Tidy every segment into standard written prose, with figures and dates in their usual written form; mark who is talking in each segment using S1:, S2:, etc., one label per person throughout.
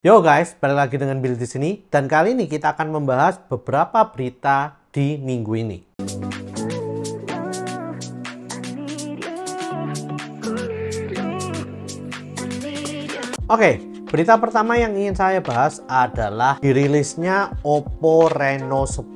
S1: Yo guys, balik lagi dengan Bill di sini dan kali ini kita akan membahas beberapa berita di minggu ini. Oke, berita pertama yang ingin saya bahas adalah dirilisnya Oppo Reno 10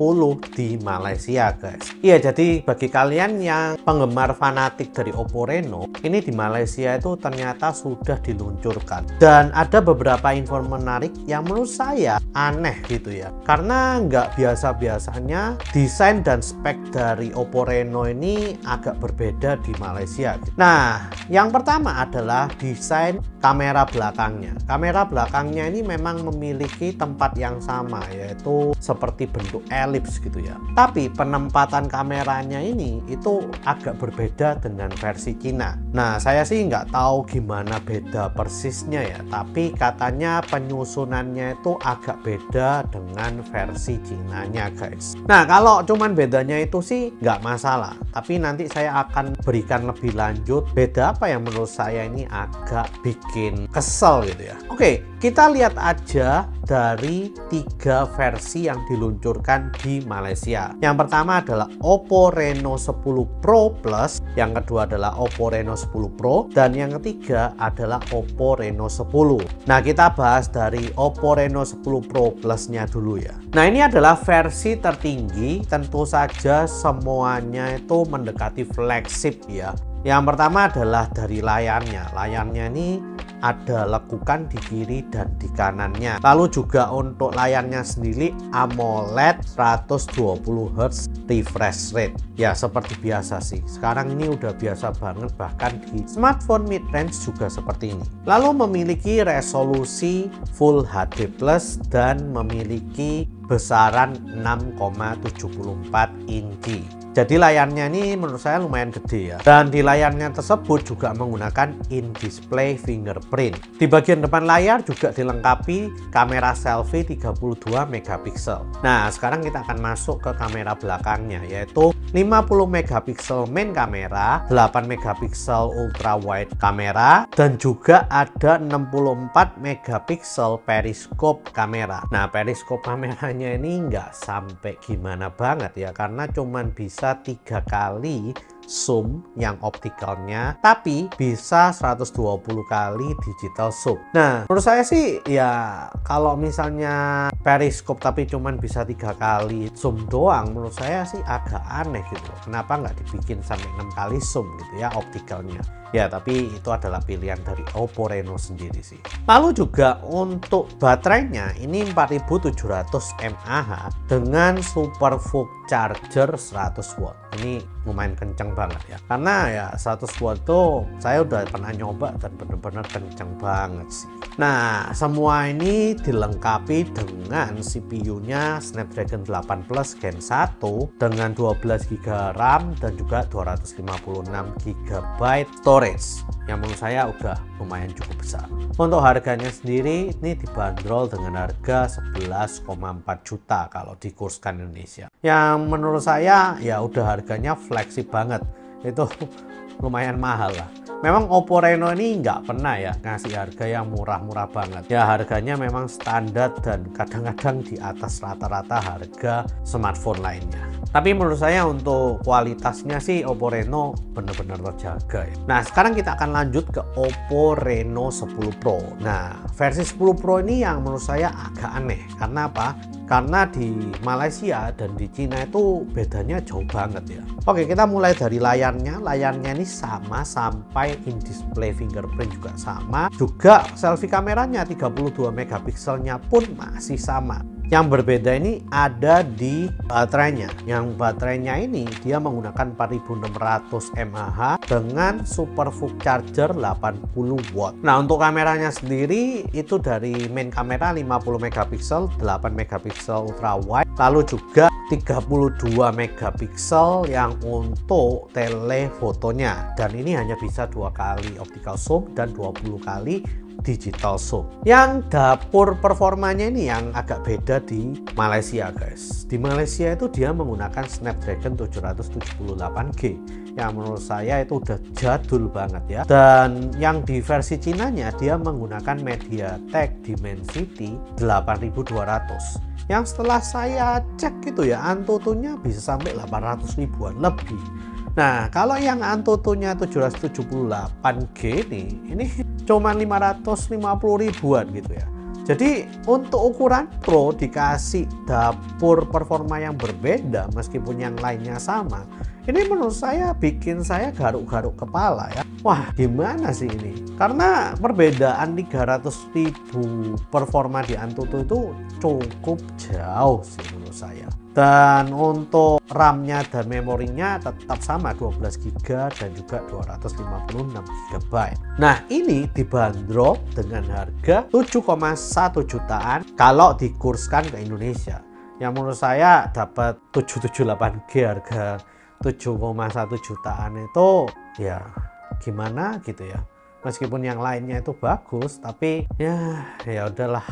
S1: di Malaysia guys. Iya, jadi bagi kalian yang penggemar fanatik dari Oppo Reno, ini di Malaysia itu ternyata sudah diluncurkan. Dan ada beberapa info menarik yang menurut saya aneh gitu ya. Karena nggak biasa-biasanya desain dan spek dari Oppo Reno ini agak berbeda di Malaysia. Nah, yang pertama adalah desain kamera belakangnya. Kamera belakangnya ini memang memiliki tempat yang sama, yaitu seperti bentuk elips gitu ya. Tapi penempatan kameranya ini itu agak berbeda dengan versi Cina. Nah, saya sih nggak tahu gimana beda persisnya ya, tapi katanya penyusunannya itu agak beda dengan versi Cinanya guys. Nah, kalau cuman bedanya itu sih nggak masalah, tapi nanti saya akan berikan lebih lanjut beda apa yang menurut saya ini agak bikin kesel gitu ya. Oke, kita lihat aja dari 3 versi yang diluncurkan di Malaysia. Yang pertama adalah Oppo Reno 10 Pro Plus, yang kedua adalah Oppo Reno 10 Pro, dan yang ketiga adalah Oppo Reno 10. Nah, kita bahas dari Oppo Reno 10 Pro Plus-nya dulu ya. Nah, ini adalah versi tertinggi, tentu saja semuanya itu mendekati flagship ya. Yang pertama adalah dari layarnya. Layarnya ini ada lekukan di kiri dan di kanannya. Lalu juga untuk layarnya sendiri AMOLED 120 Hz refresh rate. Ya, seperti biasa sih. Sekarang ini udah biasa banget, bahkan di smartphone mid range juga seperti ini. Lalu memiliki resolusi Full HD Plus dan memiliki besaran 6,74 inci. Jadi layarnya ini menurut saya lumayan gede ya. Dan di layarnya tersebut juga menggunakan in-display fingerprint. Di bagian depan layar juga dilengkapi kamera selfie 32 megapiksel. Nah, sekarang kita akan masuk ke kamera belakangnya, yaitu 50 megapiksel main kamera, 8 megapiksel ultra wide kamera, dan juga ada 64 megapiksel periskop kamera. Nah, periskop kameranya ini nggak sampai gimana banget ya, karena cuman bisa 3 kali zoom yang optikalnya, tapi bisa 120 kali digital zoom. Nah, menurut saya sih ya kalau misalnya periskop tapi cuman bisa 3 kali zoom doang, menurut saya sih agak aneh gitu. Kenapa nggak dibikin sampai 6 kali zoom gitu ya optikalnya. Ya, tapi itu adalah pilihan dari Oppo Reno sendiri sih. Lalu juga untuk baterainya ini 4700 mAh dengan SuperVOOC charger 100 watt. Ini lumayan kenceng banget ya. Karena ya 100 watt tuh saya udah pernah nyoba dan bener-bener kenceng banget sih. Nah, semua ini dilengkapi dengan CPU-nya Snapdragon 8 Plus Gen 1 dengan 12 GB RAM dan juga 256 GB storage, yang menurut saya udah lumayan cukup besar. Untuk harganya sendiri ini dibanderol dengan harga 11,4 juta kalau dikurskan Indonesia. Yang menurut saya ya udah harganya flagship banget. Itu lumayan mahal lah. Memang Oppo Reno ini nggak pernah ya ngasih harga yang murah-murah banget. Ya, harganya memang standar dan kadang-kadang di atas rata-rata harga smartphone lainnya. Tapi menurut saya untuk kualitasnya sih Oppo Reno benar-benar terjaga ya. Nah, sekarang kita akan lanjut ke Oppo Reno 10 Pro. Nah, versi 10 Pro ini yang menurut saya agak aneh. Karena apa? Karena di Malaysia dan di Cina itu bedanya jauh banget ya. Oke, kita mulai dari layarnya. Layarnya ini sama sampai in-display fingerprint juga sama. Juga selfie kameranya 32 megapikselnya pun masih sama. Yang berbeda ini ada di baterainya. Yang baterainya ini dia menggunakan 4600 mAh dengan SuperVOOC charger 80 watt. Nah, untuk kameranya sendiri itu dari main kamera 50 megapiksel, 8 megapiksel ultra wide, lalu juga 32 megapiksel yang untuk telefotonya. Dan ini hanya bisa 2 kali optical zoom dan 20 kali digital zoom. Yang dapur performanya ini yang agak beda di Malaysia guys. Di Malaysia itu dia menggunakan Snapdragon 778G yang menurut saya itu udah jadul banget ya. Dan yang di versi Cinanya dia menggunakan MediaTek Dimensity 8200 yang setelah saya cek gitu ya, Antutunya bisa sampai 800 ribuan lebih. Nah, kalau yang Antutunya 778G ini cuma 550 ribuan gitu ya. Jadi untuk ukuran Pro dikasih dapur performa yang berbeda meskipun yang lainnya sama. Ini menurut saya bikin saya garuk-garuk kepala ya. Wah, gimana sih ini? Karena perbedaan 300.000 performa di Antutu itu cukup jauh sih menurut saya. Dan untuk RAM-nya dan memorinya tetap sama 12 GB dan juga 256 GB. Nah, ini dibanderol dengan harga 7,1 jutaan kalau dikurskan ke Indonesia. Yang menurut saya dapat 778G harga 7,1 jutaan itu ya gimana gitu ya. Meskipun yang lainnya itu bagus, tapi ya udahlah,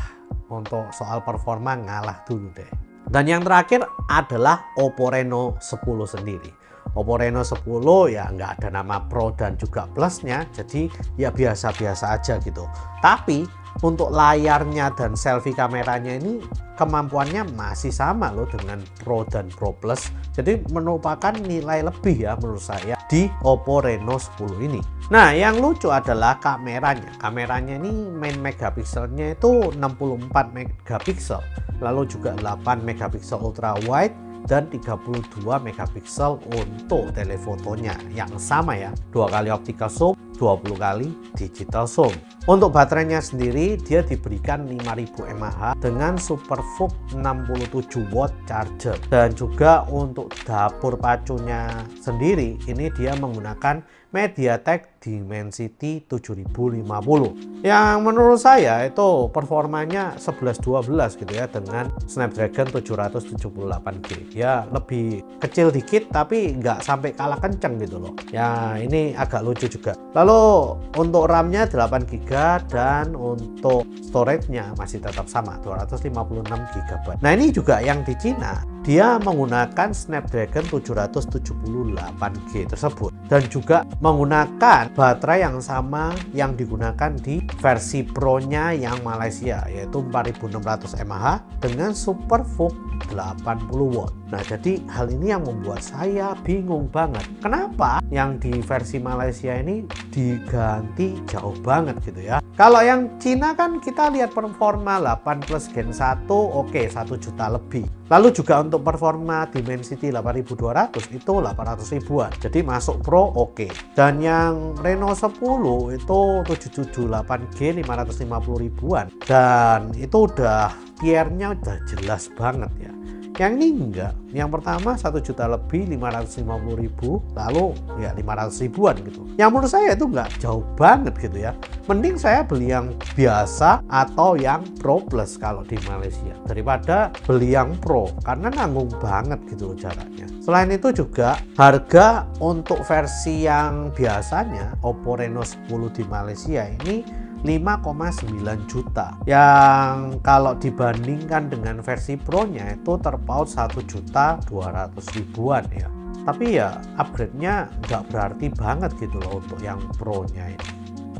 S1: untuk soal performa ngalah dulu deh. Dan yang terakhir adalah Oppo Reno 10 sendiri. Oppo Reno 10 ya nggak ada nama Pro dan juga Plusnya, jadi ya biasa-biasa aja gitu. Tapi untuk layarnya dan selfie kameranya ini kemampuannya masih sama loh dengan Pro dan Pro Plus. Jadi merupakan nilai lebih ya menurut saya di Oppo Reno 10 ini. Nah, yang lucu adalah kameranya. Kameranya ini main megapikselnya itu 64 megapiksel. Lalu juga 8 megapiksel ultra wide dan 32 megapiksel untuk telefotonya yang sama ya, 2 kali optical zoom, 20 kali digital zoom. Untuk baterainya sendiri dia diberikan 5000 mAh dengan SuperVOOC 67 watt charger. Dan juga untuk dapur pacunya sendiri ini dia menggunakan MediaTek Dimensity 7050 yang menurut saya itu performanya 11-12 gitu ya dengan Snapdragon 778G. Ya lebih kecil dikit tapi nggak sampai kalah kenceng gitu loh. Ya ini agak lucu juga. Lalu untuk RAM-nya 8 GB dan untuk storage-nya masih tetap sama 256 GB. Nah, ini juga yang di Cina dia menggunakan Snapdragon 778G tersebut dan juga menggunakan baterai yang sama yang digunakan di versi Pro-nya yang Malaysia, yaitu 4600 mAh dengan SuperVOOC 80 watt. Nah, jadi hal ini yang membuat saya bingung banget. Kenapa yang di versi Malaysia ini diganti jauh banget gitu ya? Kalau yang Cina kan kita lihat performa 8 Plus Gen 1 oke 1 juta lebih. Lalu juga untuk performa Dimensity 8200 itu 800 ribuan. Jadi masuk Pro oke. Dan yang Reno 10 itu 778G 550 ribuan. Dan itu udah tiernya udah jelas banget ya. Yang ini enggak, yang pertama 1 juta lebih 550 ribu, lalu ya 500 ribuan gitu. Yang menurut saya itu enggak jauh banget gitu ya. Mending saya beli yang biasa atau yang Pro Plus kalau di Malaysia daripada beli yang Pro karena nanggung banget gitu loh jaraknya. Selain itu juga harga untuk versi yang biasanya Oppo Reno 10 di Malaysia ini 5,9 juta yang kalau dibandingkan dengan versi Pro-nya itu terpaut 1 juta 200 ribuan ya. Tapi ya upgrade-nya nggak berarti banget gitu loh untuk yang Pro-nya ini.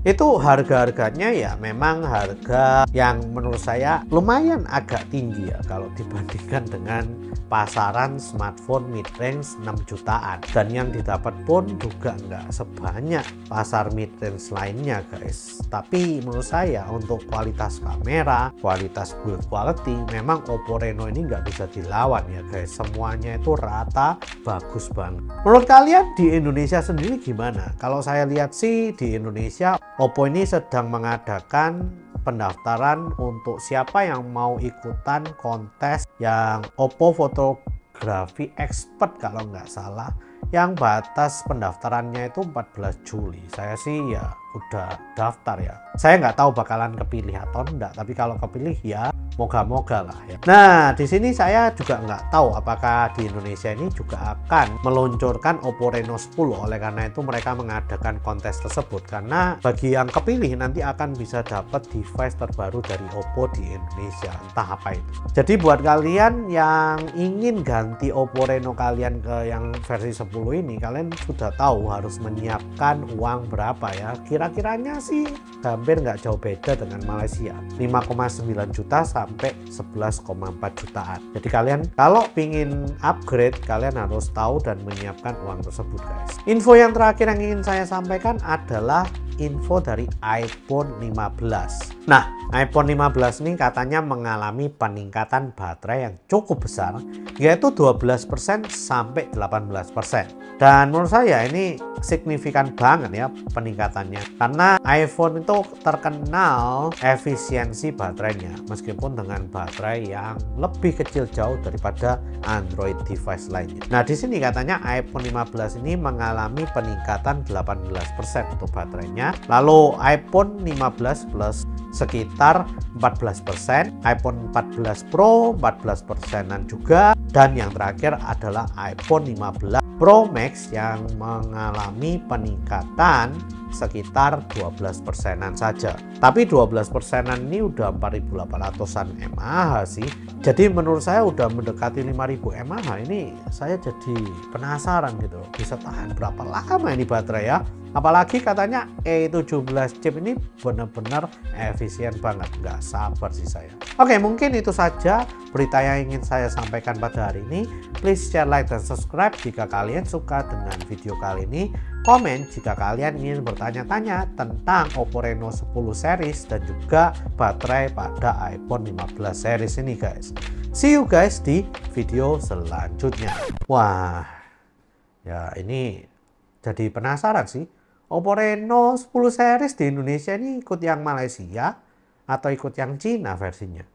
S1: Itu harga-harganya ya memang harga yang menurut saya lumayan agak tinggi ya kalau dibandingkan dengan pasaran smartphone mid-range 6 jutaan. Dan yang didapat pun juga nggak sebanyak pasar mid-range lainnya guys. Tapi menurut saya untuk kualitas kamera, kualitas build quality memang Oppo Reno ini nggak bisa dilawan ya guys. Semuanya itu rata bagus banget. Menurut kalian di Indonesia sendiri gimana? Kalau saya lihat sih di Indonesia Oppo ini sedang mengadakan pendaftaran untuk siapa yang mau ikutan kontes yang Oppo Photography Expert kalau nggak salah, yang batas pendaftarannya itu 14 Juli. Saya sih ya udah daftar ya. Saya nggak tahu bakalan kepilih atau enggak, tapi kalau kepilih ya moga-moga lah ya. Nah, di sini saya juga nggak tahu apakah di Indonesia ini juga akan meluncurkan Oppo Reno 10. Oleh karena itu mereka mengadakan kontes tersebut, karena bagi yang kepilih nanti akan bisa dapat device terbaru dari Oppo di Indonesia, entah apa itu. Jadi buat kalian yang ingin ganti Oppo Reno kalian ke yang versi 10 ini, kalian sudah tahu harus menyiapkan uang berapa ya. Kira-kiranya sih hampir nggak jauh beda dengan Malaysia, 5,9 juta sampai 11,4 jutaan. Jadi kalian kalau pingin upgrade, kalian harus tahu dan menyiapkan uang tersebut guys. Info yang terakhir yang ingin saya sampaikan adalah info dari iPhone 15. Nah, iPhone 15 ini katanya mengalami peningkatan baterai yang cukup besar, yaitu 12% sampai 18%. Dan menurut saya ini signifikan banget ya peningkatannya, karena iPhone itu terkenal efisiensi baterainya meskipun dengan baterai yang lebih kecil jauh daripada Android device lainnya. Nah, di sini katanya iPhone 15 ini mengalami peningkatan 18% untuk baterainya. Lalu iPhone 15 Plus sekitar 14%, iPhone 14 Pro 14%-an juga, dan yang terakhir adalah iPhone 15 Pro Max yang mengalami peningkatan sekitar 12%-an saja. Tapi 12%-an ini udah 4.800-an mAh sih. Jadi menurut saya udah mendekati 5.000 mAh. Ini saya jadi penasaran gitu, bisa tahan berapa lama ini baterai ya. Apalagi katanya E17 chip ini benar-benar efisien banget, nggak sabar sih saya. Oke, mungkin itu saja berita yang ingin saya sampaikan pada hari ini. Please share, like, dan subscribe jika kalian suka dengan video kali ini. Komen jika kalian ingin bertanya-tanya tentang Oppo Reno 10 series dan juga baterai pada iPhone 15 series ini guys. See you guys di video selanjutnya. Wah, ya ini jadi penasaran sih. Oppo Reno 10 series di Indonesia ini ikut yang Malaysia atau ikut yang Cina versinya?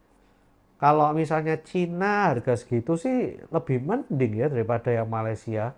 S1: Kalau misalnya Cina harga segitu sih lebih mending ya daripada yang Malaysia.